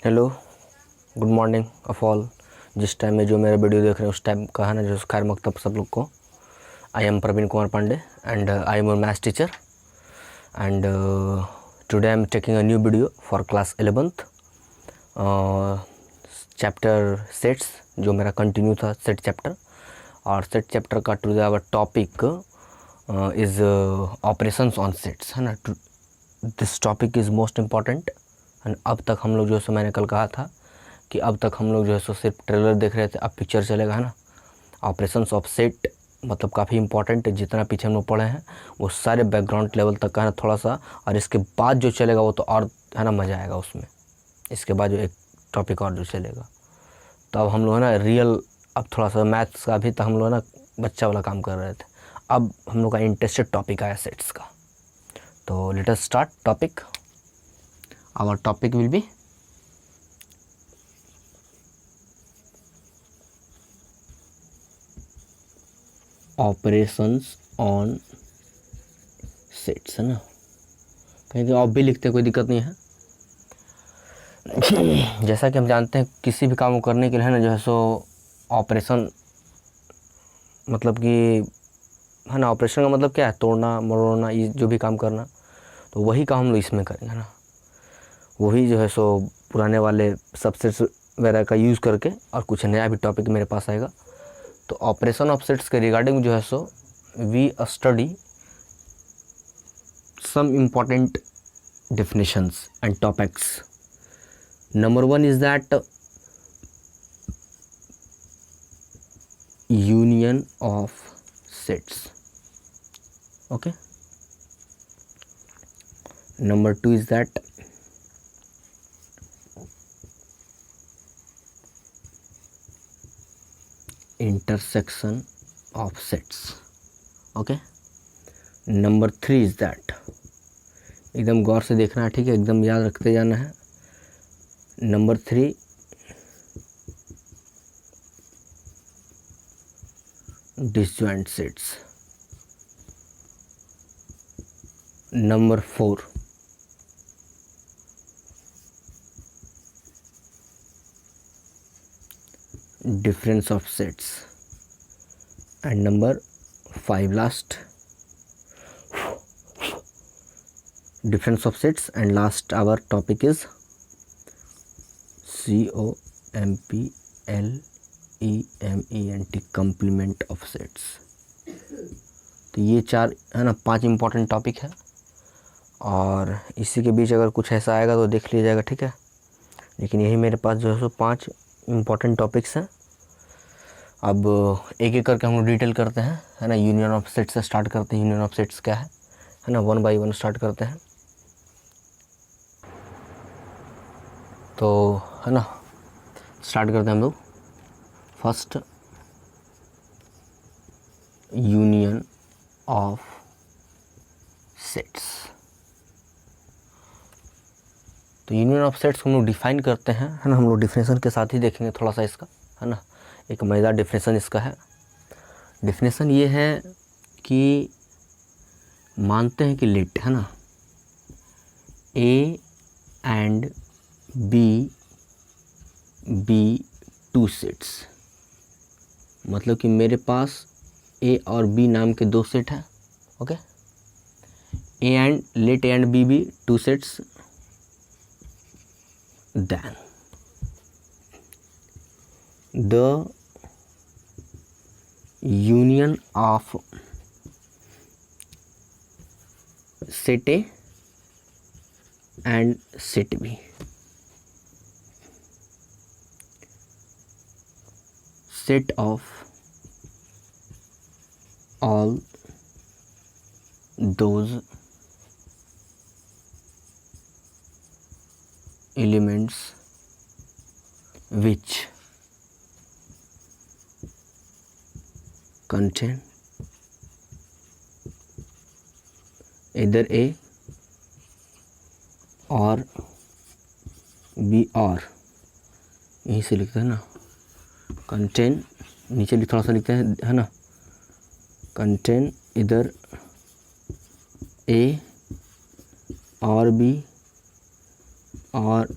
Hello, good morning of all. जिस time में जो मेरा वीडियो देख रहे हैं उस टाइम का है ना, जो खैर मकतब सब लोग को। I am Praveen Kumar Pandey and I am a maths teacher and today I am taking a new video for class 11th chapter sets, जो मेरा कंटिन्यू था सेट चैप्टर। और सेट चैप्टर का today our topic is operations on sets, है ना। This topic is most important. And अब तक हम लोग जो है सो, मैंने कल कहा था कि अब तक हम लोग जो है सो सिर्फ ट्रेलर देख रहे थे, अब पिक्चर चलेगा, है ना। ऑपरेशंस ऑफ सेट मतलब काफ़ी इंपॉर्टेंट है। जितना पीछे हम लोग पढ़े हैं वो सारे बैकग्राउंड लेवल तक का है ना थोड़ा सा, और इसके बाद जो चलेगा वो तो और है ना मज़ा आएगा उसमें। इसके बाद जो एक टॉपिक और जो चलेगा, तो अब हम लोग है ना रियल, अब थोड़ा सा मैथ्स का भी तो हम लोग ना बच्चा वाला काम कर रहे थे। अब हम लोग का इंटरेस्टेड टॉपिक आया सेट्स का। तो let us start topic. Our topic will be operations on sets, है ना। कहीं कहीं ऑफ भी लिखते हैं, कोई दिक्कत नहीं है। जैसा कि हम जानते हैं किसी भी काम को करने के लिए है ना जो है सो ऑपरेशन मतलब कि है ना, ऑपरेशन का मतलब क्या है, तोड़ना मरोड़ना, ये जो भी काम करना, तो वही काम हम लोग इसमें करेंगे ना। वही जो है सो पुराने वाले सबसेट्स वगैरह का यूज़ करके, और कुछ नया भी टॉपिक मेरे पास आएगा। तो ऑपरेशन ऑफ सेट्स के रिगार्डिंग जो है so we study some important definitions and topics. Number one is that union of sets. Okay. Number two is that intersection of sets. Okay. Number three is that, एकदम गौर से देखना है, ठीक है, एकदम याद रखते जाना है। Number three, disjoint sets. Number four, difference of sets. And number five last, difference of sets. And last our topic is complement of sets. तो ये चार है ना, पांच इंपॉर्टेंट टॉपिक है, और इसी के बीच अगर कुछ ऐसा आएगा तो देख लिया जाएगा, ठीक है। लेकिन यही मेरे पास जो है सो पांच इंपॉर्टेंट टॉपिक्स हैं। अब एक एक करके हम लोग डिटेल करते हैं, है ना। यूनियन ऑफ सेट्स से स्टार्ट करते हैं। यूनियन ऑफ सेट्स क्या है ना, वन बाई वन स्टार्ट करते हैं। तो है ना, स्टार्ट करते हैं हम लोग। First, union of sets. तो यूनियन ऑफ सेट्स हम लोग डिफाइन करते हैं, है ना। हम लोग डिफिनेशन के साथ ही देखेंगे थोड़ा सा इसका, है ना। एक मज़ेदार डिफिनेशन इसका है। डिफिनेशन ये है कि मानते हैं कि लेट, है ना, A and B be two sets. मतलब कि मेरे पास ए और बी नाम के दो सेट हैं। Okay, A and let A and B two sets, then the union of set A and set B, set of all those elements which contain either A or B, और यहीं से लिखते हैं ना, कंटेन, नीचे भी थोड़ा सा लिखते हैं, है ना, कंटेन इधर ए और बी और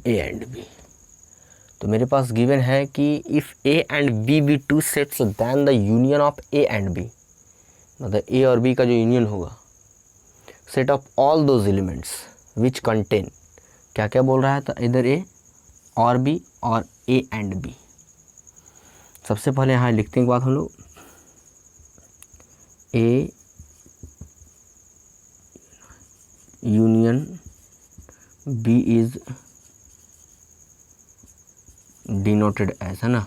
ए एंड बी। तो मेरे पास गिवन है कि if A and B be two sets then the union of A and B, मतलब ए और बी का जो यूनियन होगा, set of all those elements which contain, क्या क्या बोल रहा है, तो इधर ए और बी और ए एंड बी। सबसे पहले यहाँ लिखते हैं बात हम लोग, A union B is denoted as, है ना।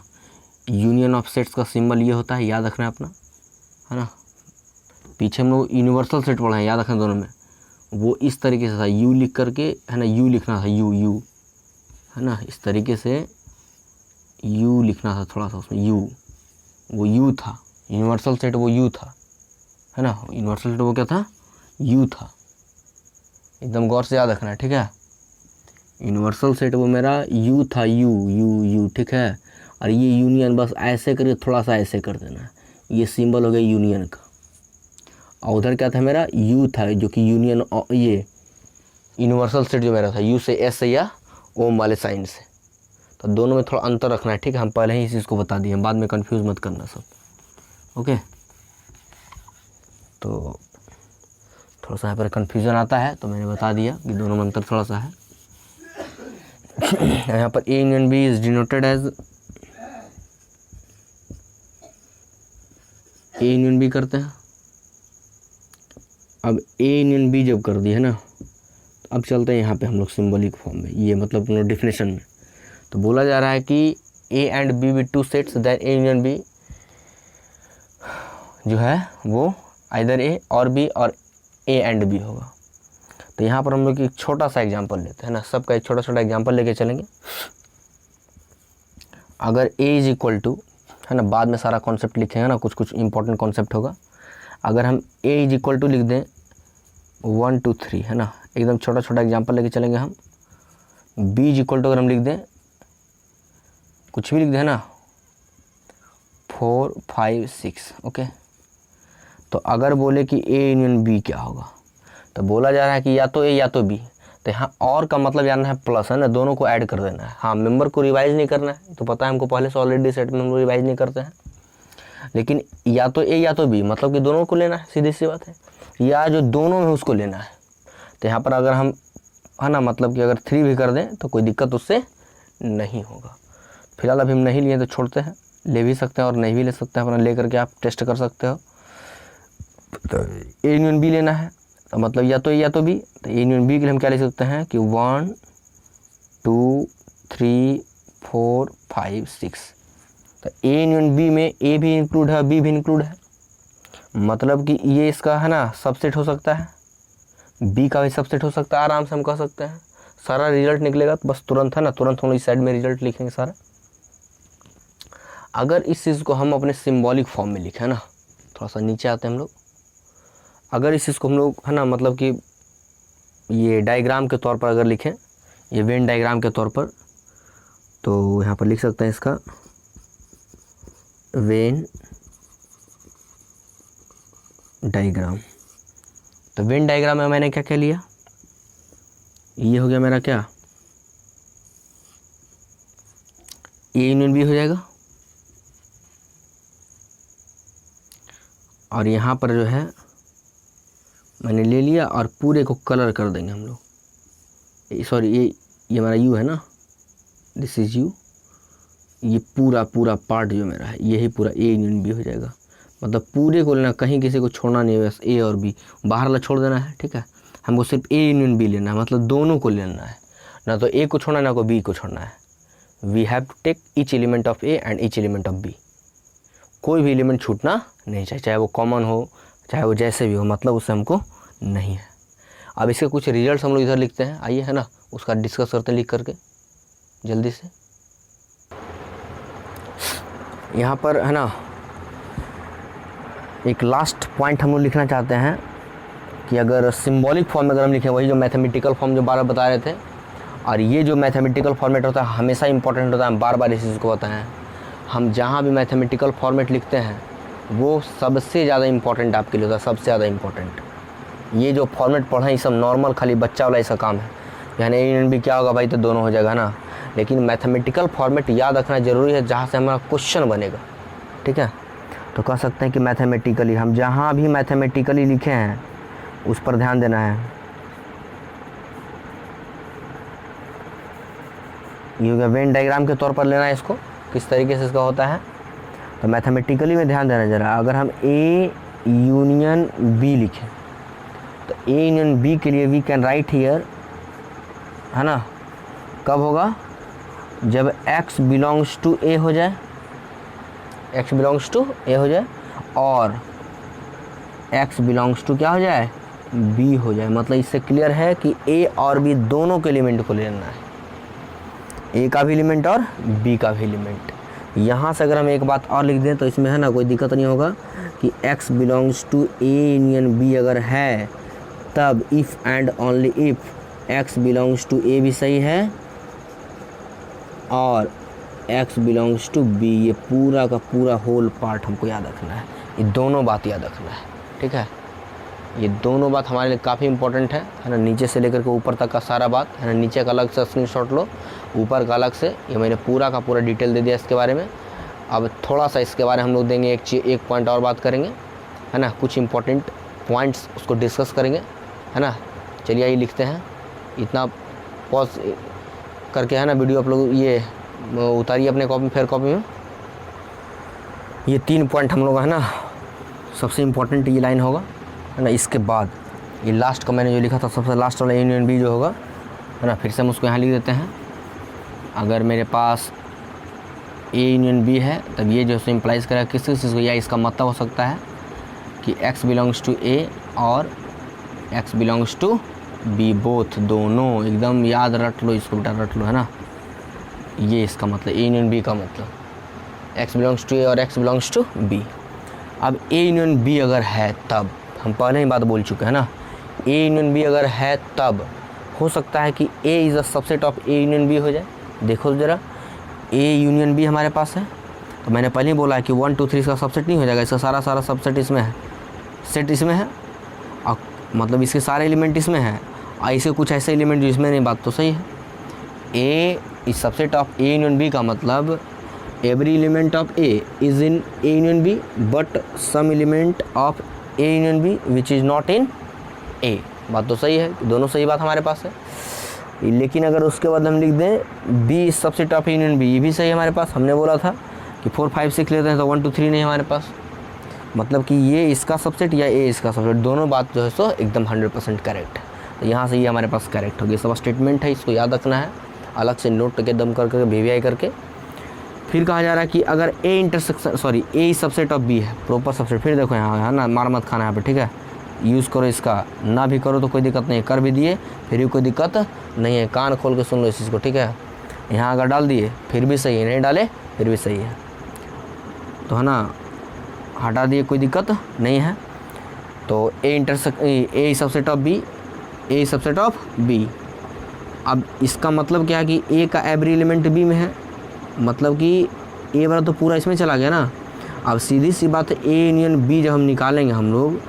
यूनियन ऑफ सेट्स का सिंबल ये होता है, याद रखना है अपना, है ना। पीछे हम लोग यूनिवर्सल सेट पढ़े हैं, याद रखना दोनों में, वो इस तरीके से था, यू लिख करके, है ना, यू लिखना था, यू यू, है ना, इस तरीके से यू लिखना था थोड़ा सा उसमें, यू, वो यू था, यूनिवर्सल सेट वो यू था, है ना, यूनिवर्सल सेट वो क्या था, यू था, एकदम गौर से याद रखना है, ठीक है। यूनिवर्सल सेट वो मेरा यू था, यू यू यू, ठीक है। और ये यूनियन बस ऐसे करके थोड़ा सा ऐसे कर देना है, ये सिंबल हो गया यूनियन का। और उधर क्या था मेरा, यू था, जो कि यूनियन, ये यूनिवर्सल सेट जो मेरा था, यू से एस से या ओम वाले साइन से। तो दोनों में थोड़ा अंतर रखना है, ठीक है। हम पहले ही इस चीज़ को बता दिए, बाद में कंफ्यूज मत करना सब, ओके। तो थोड़ा सा यहाँ पर कन्फ्यूज़न आता है, तो मैंने बता दिया कि दोनों में अंतर थोड़ा सा है। यहाँ पर A union B is denoted as, A union B करते हैं। अब ए यूनियन बी जब कर दी है ना, अब चलते हैं यहाँ पे हम लोग सिंबॉलिक फॉर्म में, ये मतलब डेफिनेशन में। तो बोला जा रहा है कि A and B with two sets that A union B जो है वो आइदर ए और बी और ए एंड बी होगा। तो यहाँ पर हम लोग एक छोटा सा एग्जांपल लेते हैं ना, सबका एक छोटा छोटा एग्जांपल लेके चलेंगे। अगर ए इज इक्वल टू, है ना, बाद में सारा कॉन्सेप्ट लिखेंगे ना, कुछ कुछ इंपॉर्टेंट कॉन्सेप्ट होगा। अगर हम ए इज इक्वल टू लिख दें 1 2 3, है ना, एकदम छोटा छोटा एग्जांपल लेके चलेंगे हम। बी इज इक्वल टू अगर हम लिख दें, कुछ भी लिख दें ना, 4 5 6, ओके। तो अगर बोले कि ए यूनियन बी क्या होगा, तो बोला जा रहा है कि या तो ए या तो बी। तो यहाँ और का मतलब जानना है प्लस, है ना, दोनों को ऐड कर देना है। हाँ, मेंबर को रिवाइज नहीं करना है, तो पता है हमको पहले से ऑलरेडी सेट में हम लोग रिवाइज नहीं करते हैं। लेकिन या तो ए या तो बी, मतलब कि दोनों को लेना है, सीधी सी बात है, या जो दोनों में उसको लेना है। तो यहाँ पर अगर हम, है ना, मतलब कि अगर 3 भी कर दें तो कोई दिक्कत उससे नहीं होगा। फिलहाल अभी हम नहीं लिए तो छोड़ते हैं, ले भी सकते हैं और नहीं भी ले सकते हैं, अपना ले करके आप टेस्ट कर सकते हो। तो ए यूनियन बी लेना है, तो मतलब या तो ए या तो बी। तो ए यूनियन बी के लिए हम क्या ले सकते हैं कि 1 2 3 4 5 6। तो ए यूनियन बी में ए भी इंक्लूड है, बी भी इंक्लूड है, मतलब कि ये इसका, है ना, सबसेट हो सकता है, बी का भी सबसेट हो सकता है, आराम से हम कह सकते हैं। सारा रिजल्ट निकलेगा तो बस तुरंत, है ना, तुरंत हम लोग इस साइड में रिजल्ट लिखेंगे सारा। अगर इस चीज़ को हम अपने सिंबॉलिक फॉर्म में लिखें ना, थोड़ा सा नीचे आते हैं हम लोग। अगर इस चीज़ को हम लोग, है ना, मतलब कि ये डायग्राम के तौर पर अगर लिखें, ये वेन डायग्राम के तौर पर, तो यहाँ पर लिख सकते हैं इसका वेन डायग्राम। तो वेन डायग्राम में मैंने क्या क्या लिया, ये हो गया मेरा क्या, ए यूनियन बी हो जाएगा। और यहाँ पर जो है मैंने ले लिया और पूरे को कलर कर देंगे हम लोग। सॉरी, ये हमारा यू है ना, दिस इज यू। ये पूरा पूरा पार्ट जो मेरा है, यही पूरा ए यूनियन बी हो जाएगा। मतलब पूरे को लेना, कहीं किसी को छोड़ना नहीं है, बस ए और बी बाहर ला छोड़ देना है, ठीक है। हमको सिर्फ ए यूनियन बी लेना है, मतलब दोनों को लेना है, ना तो ए को छोड़ना ना को बी को छोड़ना है। We have to take each element of A and each element of B. कोई भी एलिमेंट छूटना नहीं चाहिए, चाहे वो कॉमन हो, चाहे वो जैसे भी हो, मतलब उससे हमको नहीं है। अब इसके कुछ रिजल्ट्स हम लोग इधर लिखते हैं, आइए, है ना, उसका डिस्कस करते हैं लिख करके जल्दी से। यहाँ पर, है ना, एक लास्ट पॉइंट हम लोग लिखना चाहते हैं कि अगर सिंबॉलिक फॉर्म में अगर हम लिखें, वही जो मैथमेटिकल फॉर्म जो बार बार बता रहे थे, और ये जो मैथमेटिकल फॉर्मेट होता है हमेशा इंपॉर्टेंट होता है, हम बार बार इस चीज़ को बताएं। हम जहाँ भी मैथमेटिकल फॉर्मेट लिखते हैं वो सबसे ज़्यादा इंपॉर्टेंट आपके लिए होता है, सबसे ज़्यादा इंपॉर्टेंट। ये जो फॉर्मेट पढ़ा है ये सब नॉर्मल खाली बच्चा वाला ऐसा काम है। यानी ए यूनियन बी क्या होगा भाई, तो दोनों हो जाएगा ना। लेकिन मैथमेटिकल फॉर्मेट याद रखना ज़रूरी है जहाँ से हमारा क्वेश्चन बनेगा, ठीक है। तो कह सकते हैं कि मैथमेटिकली, हम जहाँ भी मैथमेटिकली लिखे हैं उस पर ध्यान देना है। ये हो गया वेन डायग्राम के तौर पर लेना है इसको, किस तरीके से इसका होता है। तो मैथमेटिकली में ध्यान देना ज़रा। अगर हम ए यूनियन बी लिखें तो ए यूनियन बी के लिए वी कैन राइट हियर, है ना, कब होगा, जब x बिलोंग्स टू ए हो जाए, x बिलोंग्स टू ए हो जाए और x बिलोंग्स टू क्या हो जाए, b हो जाए। मतलब इससे क्लियर है कि a और b दोनों के एलिमेंट को लेना है, a का भी एलिमेंट और b का भी एलिमेंट। यहाँ से अगर हम एक बात और लिख दें तो इसमें है ना कोई दिक्कत नहीं होगा कि x belongs to a union b अगर है तब if and only if x belongs to a भी सही है और x बिलोंग्स टू b, ये पूरा का पूरा होल पार्ट हमको याद रखना है। ये दोनों बात याद रखना है, ठीक है। ये दोनों बात हमारे लिए काफ़ी इंपॉर्टेंट है ना। नीचे से लेकर के ऊपर तक का सारा बात है ना, नीचे का अलग से स्क्रीनशॉट लो, ऊपर का अलग से। ये मैंने पूरा का पूरा डिटेल दे दिया इसके बारे में। अब थोड़ा सा इसके बारे में हम लोग देंगे एक पॉइंट और बात करेंगे, है ना, कुछ इंपॉर्टेंट पॉइंट्स उसको डिस्कस करेंगे, है ना। चलिए ये लिखते हैं, इतना पॉज करके, है ना, वीडियो आप लोग ये उतारिए अपने कॉपी, फेयर कॉपी में। ये 3 पॉइंट हम लोग, है ना, सबसे इम्पोर्टेंट ये लाइन होगा, है ना। इसके बाद ये लास्ट का मैंने जो लिखा था, सबसे लास्ट वाला यूनियन बी जो होगा, है ना, फिर से हम उसको यहाँ लिख देते हैं। अगर मेरे पास ए यूनियन बी है तब ये जो इम्प्लाइज करेगा किस चीज़ को, या इसका मतलब हो सकता है कि x बिलोंग्स टू ए और x belongs to B, both, दोनों। एकदम याद रट लो इसको बेटा, रट लो, है ना। ये इसका मतलब ए यूनियन बी का मतलब x बिलोंग्स टू ए और x बिलोंग्स टू बी। अब ए यूनियन बी अगर है तब, हम पहले ही बात बोल चुके हैं ना, ए यूनियन बी अगर है तब हो सकता है कि A is a subset of A union B हो जाए। देखो ज़रा, ए यूनियन बी हमारे पास है तो मैंने पहले ही बोला है कि 1 2 3 इसका सबसेट नहीं हो जाएगा, इसका सारा सबसेट इसमें है, सेट इसमें है, और मतलब इसके सारे एलिमेंट इसमें है, और इसके कुछ ऐसे एलिमेंट जो इसमें नहीं। बात तो सही है। A is subset of A union B का मतलब every element of A is in A union B but some element of A union B which is not in A. बात तो सही है, दोनों सही बात हमारे पास है। लेकिन अगर उसके बाद हम लिख दें B is subset of A union B, ये भी सही है हमारे पास। हमने बोला था कि 4 5 6 लेते हैं तो 1 2 3 नहीं हमारे पास, मतलब कि ये इसका सबसेट या ए इसका सबसेट, दोनों बात जो है सो एकदम 100% करेक्ट है। तो यहाँ से ये हमारे पास करेक्ट हो गया। सब स्टेटमेंट है, इसको याद रखना है, अलग से नोट के दम करके वीवीआई करके। फिर कहा जा रहा है कि अगर A intersection sorry A subset of B है, प्रॉपर सबसेट। फिर देखो यहाँ है ना, मार मत खाना यहाँ पे, ठीक है। यूज़ करो इसका, ना भी करो तो कोई दिक्कत नहीं है, कर भी दिए फिर भी कोई दिक्कत नहीं है। कान खोल के सुन लो इस चीज़ को, ठीक है। यहाँ अगर डाल दिए फिर भी सही है, नहीं डाले फिर भी सही है, तो है ना, हटा दिए कोई दिक्कत नहीं है। तो A subset of B, A subset of B. अब इसका मतलब क्या है कि ए का एवरी एलिमेंट बी में है, मतलब कि ए वाला तो पूरा इसमें चला गया ना। अब सीधी सी बात है, ए यूनियन बी जब हम निकालेंगे हम लोग,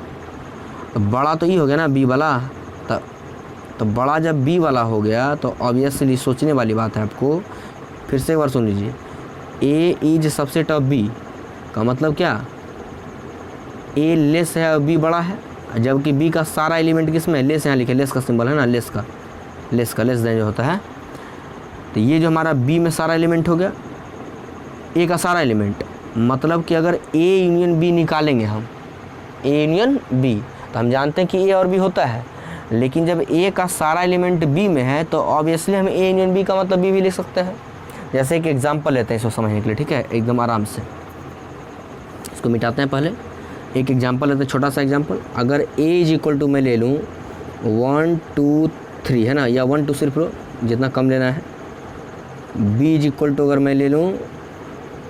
तो बड़ा तो ई हो गया ना बी वाला, तो बड़ा जब बी वाला हो गया तो ऑब्वियसली सोचने वाली बात है आपको। फिर से एक बार सुन लीजिए, ए इज सबसेट ऑफ बी का मतलब क्या, ए लेस है और बी बड़ा है, जबकि बी का सारा एलिमेंट किस में, लेस, यहाँ लिखे लेस का सिंबल है ना, लेस देन जो होता है। तो ये जो हमारा बी में सारा एलिमेंट हो गया, ए का सारा एलिमेंट, मतलब कि अगर ए यूनियन बी निकालेंगे हम, ए यूनियन बी, तो हम जानते हैं कि ए और बी होता है। लेकिन जब ए का सारा एलिमेंट बी में है तो ऑब्वियसली हम ए यूनियन बी का मतलब बी भी लिख सकते हैं। जैसे एक एग्जांपल लेते हैं इसको समझने के लिए, ठीक है, एकदम आराम से। इसको मिटाते हैं पहले, एक एग्जांपल लेते हैं, छोटा सा एग्जांपल। अगर ए इज इक्वल टू मैं ले लूँ 1 2 3, है ना, या 1 2 सिर्फ लो, जितना कम लेना है। बी इज इक्वल टू अगर मैं ले लूँ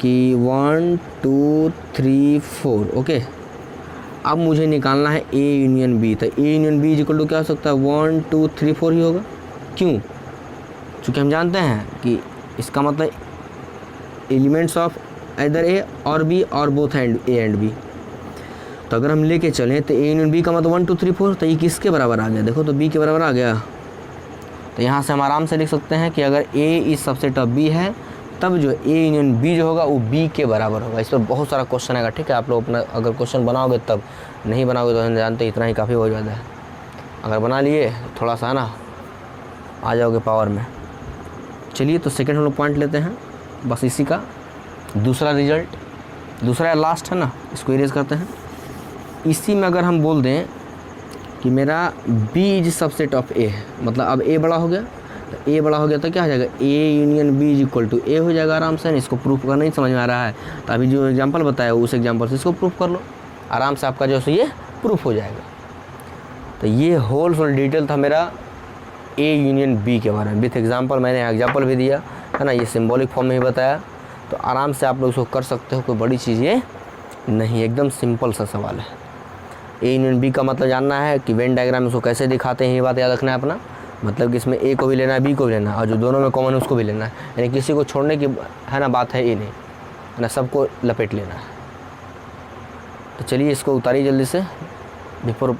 कि 1 2 3 4, ओके। अब मुझे निकालना है ए यूनियन बी, तो A union B is equal to क्या हो सकता है, 1 2 3 4 ही होगा। क्यों? क्योंकि हम जानते हैं कि इसका मतलब एलिमेंट्स ऑफ इधर ए और बी और both and A and B. तो अगर हम लेके चलें तो ए यूनियन बी का मतलब 1 2 3 4, तो ये किसके बराबर आ गया, देखो तो बी के बराबर आ गया। तो यहाँ से हम आराम से लिख सकते हैं कि अगर A is subset of B है तब जो A यूनियन B जो होगा वो B के बराबर होगा। इस पर बहुत सारा क्वेश्चन आएगा, ठीक है। आप लोग अपना अगर क्वेश्चन बनाओगे तब, नहीं बनाओगे तो हम जानते इतना ही काफ़ी हो जाता है। अगर बना लिए थोड़ा सा ना आ जाओगे पावर में। चलिए तो सेकंड हम लोग पॉइंट लेते हैं, बस इसी का दूसरा रिजल्ट, दूसरा या लास्ट है ना, इसको इरेज करते हैं। इसी में अगर हम बोल दें कि मेरा B is subset of A है, मतलब अब A बड़ा हो गया, तो A बड़ा हो गया तो क्या हो जाएगा, A union B is equal to A हो जाएगा आराम से। इसको प्रूफ करना ही समझ में आ रहा है, तो अभी जो एग्जांपल बताया उस एग्जांपल से इसको प्रूफ कर लो आराम से, आपका जो है ये प्रूफ हो जाएगा। तो ये होल फुल डिटेल था मेरा A यूनियन B के बारे में, विथ एग्जांपल। मैंने एग्जांपल भी दिया है ना, ये सिंबॉलिक फॉर्म में ही बताया, तो आराम से आप लोग इसको कर सकते हो, कोई बड़ी चीज़ ये नहीं, एकदम सिंपल सा सवाल है। A यूनियन B का मतलब जानना है कि वेन डायग्राम इसको कैसे दिखाते हैं, ये बात याद रखना है अपना। मतलब कि इसमें A को भी लेना है, B को भी लेना है, और जो दोनों में कॉमन है उसको भी लेना है, यानी किसी को छोड़ने की है ना बात है ये नहीं, है ना, सबको लपेट लेना है। तो चलिए इसको उतारिए जल्दी से बिफोर